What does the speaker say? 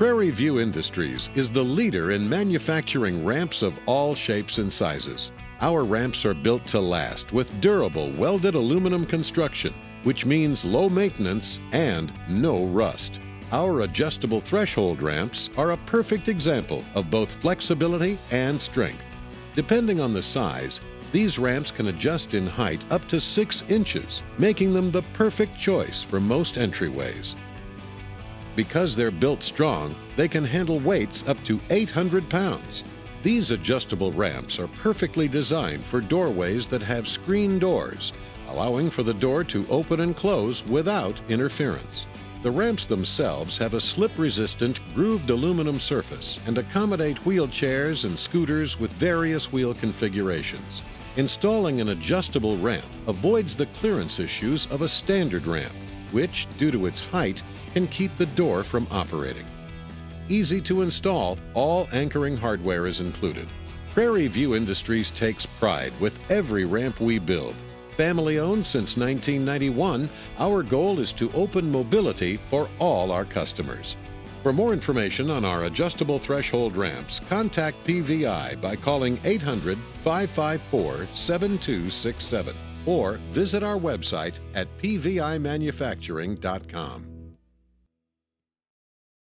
Prairie View Industries is the leader in manufacturing ramps of all shapes and sizes. Our ramps are built to last with durable welded aluminum construction, which means low maintenance and no rust. Our adjustable threshold ramps are a perfect example of both flexibility and strength. Depending on the size, these ramps can adjust in height up to 6 inches, making them the perfect choice for most entryways. Because they're built strong, they can handle weights up to 800 pounds. These adjustable ramps are perfectly designed for doorways that have screen doors, allowing for the door to open and close without interference. The ramps themselves have a slip-resistant grooved aluminum surface and accommodate wheelchairs and scooters with various wheel configurations. Installing an adjustable ramp avoids the clearance issues of a standard ramp, which, due to its height, can keep the door from operating. Easy to install, all anchoring hardware is included. Prairie View Industries takes pride with every ramp we build. Family-owned since 1991, our goal is to open mobility for all our customers. For more information on our adjustable threshold ramps, contact PVI by calling 800-554-7267 or visit our website at pvimanufacturing.com.